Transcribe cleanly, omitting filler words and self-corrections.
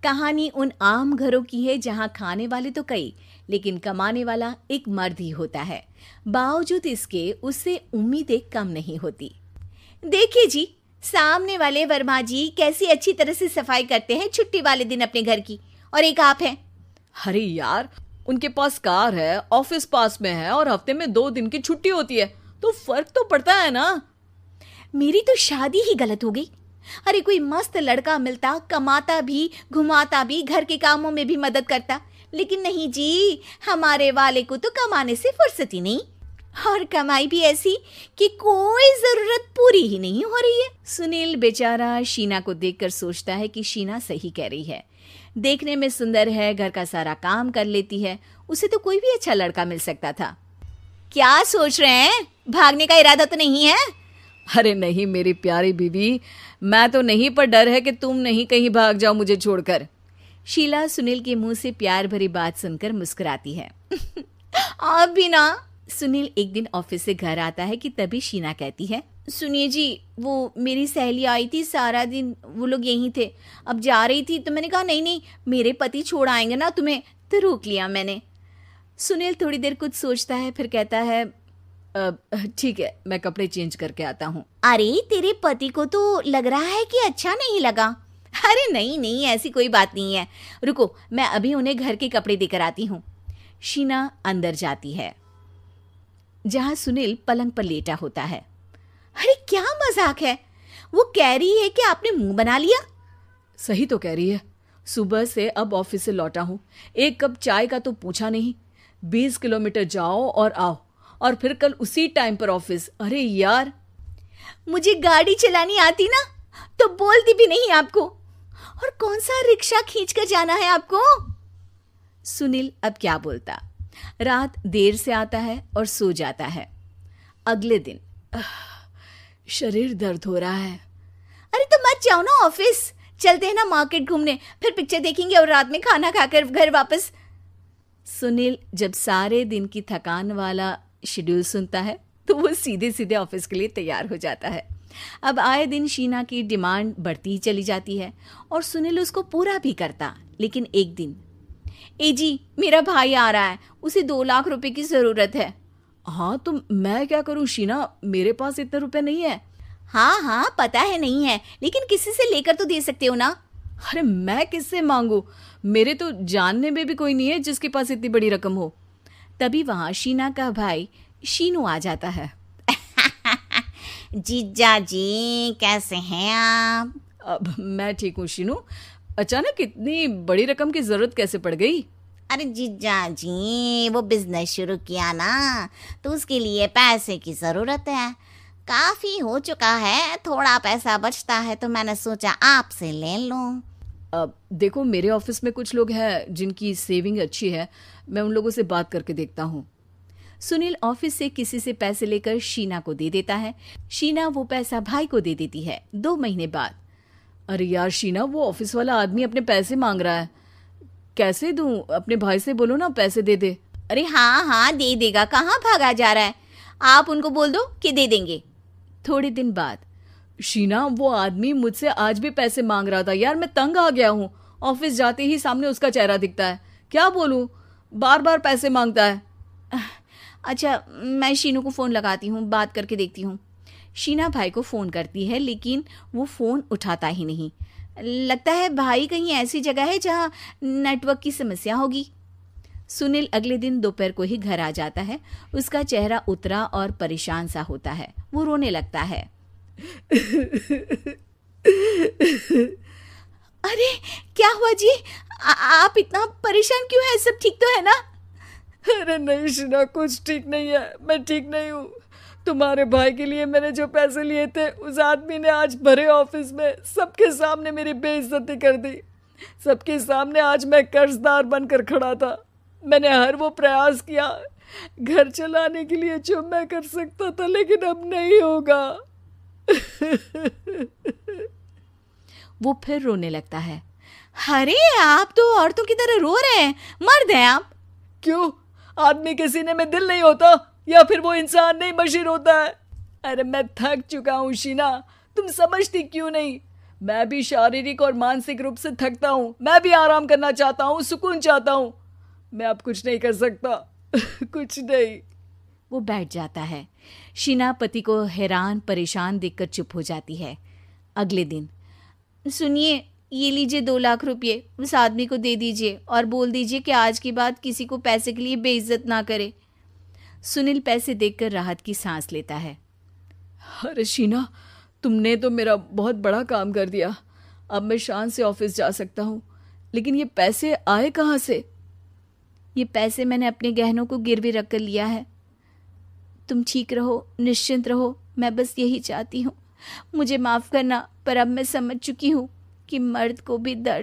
कहानी उन आम घरों की है जहां खाने वाले तो कई, लेकिन कमाने वाला एक मर्द ही होता है। बावजूद इसके उससे उम्मीदें कम नहीं होती। देखिए जी, सामने वाले वर्मा जी कैसी अच्छी तरह से सफाई करते हैं छुट्टी वाले दिन अपने घर की, और एक आप हैं। अरे यार, उनके पास कार है, ऑफिस पास में है और हफ्ते में 2 दिन की छुट्टी होती है, तो फर्क तो पड़ता है ना। मेरी तो शादी ही गलत हो गई। अरे कोई मस्त लड़का मिलता, कमाता भी, घुमाता भी, घर के कामों में भी मदद करता, लेकिन नहीं जी, हमारे वाले को तो कमाने से फुर्सत ही नहीं, और कमाई भी ऐसी कि कोई जरूरत पूरी ही नहीं हो रही है। सुनील बेचारा शीना को देखकर सोचता है कि शीना सही कह रही है। देखने में सुंदर है, घर का सारा काम कर लेती है, उसे तो कोई भी अच्छा लड़का मिल सकता था। क्या सोच रहे हैं? भागने का इरादा तो नहीं है? अरे नहीं मेरी प्यारी बीवी, मैं तो नहीं, पर डर है कि तुम नहीं कहीं भाग जाओ मुझे छोड़कर। शीला सुनील के मुंह से प्यार भरी बात सुनकर मुस्कुराती है। आप भी ना। सुनील एक दिन ऑफिस से घर आता है कि तभी शीना कहती है, सुनिए जी, वो मेरी सहेली आई थी, सारा दिन वो लोग यहीं थे, अब जा रही थी तो मैंने कहा नहीं नहीं, मेरे पति छोड़ आएंगे ना तुम्हें, तो रोक लिया मैंने। सुनील थोड़ी देर कुछ सोचता है, फिर कहता है, ठीक है, मैं कपड़े चेंज करके आता हूँ। अरे तेरे पति को तो लग रहा है कि अच्छा नहीं लगा। अरे नहीं नहीं, ऐसी कोई बात नहीं है, रुको मैं अभी उन्हें घर के कपड़े देकर आती हूँ। शीना अंदर जाती है जहां सुनील पलंग पर लेटा होता है। अरे क्या मजाक है, वो कह रही है कि आपने मुंह बना लिया। सही तो कह रही है, सुबह से अब ऑफिस से लौटा हूँ, एक कप चाय का तो पूछा नहीं, 20 किलोमीटर जाओ और आओ, और फिर कल उसी टाइम पर ऑफिस। अरे यार, मुझे गाड़ी चलानी आती ना तो बोलती भी नहीं आपको, और कौन सा रिक्शा खींच कर जाना है आपको। सुनील अब क्या बोलता। रात देर से आता है और सो जाता है। अगले दिन शरीर दर्द हो रहा है। अरे तो मत जाओ ना ऑफिस, चलते हैं ना मार्केट घूमने, फिर पिक्चर देखेंगे और रात में खाना खाकर घर वापस। सुनील जब सारे दिन की थकान वाला शेड्यूल सुनता है तो वो सीधे सीधे ऑफिस के लिए तैयार हो जाता है। अब आए दिन शीना की डिमांड बढ़ती ही चली जाती है और सुनील उसको पूरा भी करता। लेकिन एक दिन, ए जी मेरा भाई आ रहा है, उसे 2 लाख रुपए की जरूरत है। हाँ तो मैं क्या करूं शीना, मेरे पास इतने रुपए नहीं है। हाँ हाँ पता है नहीं है, लेकिन किसी से लेकर तो दे सकते हो ना। अरे मैं किससे मांगू, मेरे तो जानने में भी कोई नहीं है जिसके पास इतनी बड़ी रकम हो। तभी वहां शीना का भाई शीनू आ जाता है। जीजा जी कैसे हैं आप? अब मैं ठीक हूँ शीनू, अचानक इतनी बड़ी रकम की जरूरत कैसे पड़ गई? अरे जीजा जी, वो बिजनेस शुरू किया ना, तो उसके लिए पैसे की जरूरत है। काफी हो चुका है, थोड़ा पैसा बचता है तो मैंने सोचा आपसे ले लूं। अब देखो, मेरे ऑफिस में कुछ लोग हैं जिनकी सेविंग अच्छी है, मैं उन लोगों से बात करके देखता हूँ। सुनील ऑफिस से किसी से पैसे लेकर शीना को दे देता है। शीना वो पैसा भाई को दे देती है। 2 महीने बाद, अरे यार शीना, वो ऑफिस वाला आदमी अपने पैसे मांग रहा है, कैसे दूं? अपने भाई से बोलो ना पैसे दे दे। अरे हाँ हाँ दे देगा, कहाँ भागा जा रहा है, आप उनको बोल दो कि दे देंगे। थोड़े दिन बाद, शीना वो आदमी मुझसे आज भी पैसे मांग रहा था यार, मैं तंग आ गया हूँ, ऑफिस जाते ही सामने उसका चेहरा दिखता है, क्या बोलूं, बार बार पैसे मांगता है। अच्छा मैं शीनू को फ़ोन लगाती हूँ, बात करके देखती हूँ। शीना भाई को फ़ोन करती है लेकिन वो फ़ोन उठाता ही नहीं। लगता है भाई कहीं ऐसी जगह है जहाँ नेटवर्क की समस्या होगी। सुनील अगले दिन दोपहर को ही घर आ जाता है। उसका चेहरा उतरा और परेशान सा होता है। वो रोने लगता है। अरे क्या हुआ जी, आप इतना परेशान क्यों हैं? सब ठीक तो है ना? अरे नहीं शीना, कुछ ठीक नहीं है, मैं ठीक नहीं हूँ। तुम्हारे भाई के लिए मैंने जो पैसे लिए थे, उस आदमी ने आज भरे ऑफिस में सबके सामने मेरी बेइज्जती कर दी। सबके सामने आज मैं कर्जदार बनकर खड़ा था। मैंने हर वो प्रयास किया घर चलाने के लिए जो मैं कर सकता था, लेकिन अब नहीं होगा। वो फिर रोने लगता है। अरे आप तो औरतों की तरह रो रहे हैं, मर्द हैं आप। क्यों, आदमी के सीने में दिल नहीं होता, या फिर वो इंसान नहीं मशीन होता है? अरे मैं थक चुका हूँ शीना, तुम समझती क्यों नहीं? मैं भी शारीरिक और मानसिक रूप से थकता हूँ, मैं भी आराम करना चाहता हूँ, सुकून चाहता हूँ। मैं अब कुछ नहीं कर सकता। कुछ नहीं। वो बैठ जाता है। शीना पति को हैरान परेशान देखकर चुप हो जाती है। अगले दिन, सुनिए, ये लीजिए 2 लाख रुपये, उस आदमी को दे दीजिए और बोल दीजिए कि आज के बाद किसी को पैसे के लिए बेइज्जत ना करे। सुनील पैसे देखकर राहत की सांस लेता है। अरे शीना, तुमने तो मेरा बहुत बड़ा काम कर दिया। अब मैं शान से ऑफिस जा सकता हूँ, लेकिन ये पैसे आए कहाँ से? ये पैसे मैंने अपने गहनों को गिरवी रख कर लिया है। तुम ठीक रहो, निश्चिंत रहो, मैं बस यही चाहती हूँ। मुझे माफ़ करना, पर अब मैं समझ चुकी हूँ कि मर्द को भी दर्द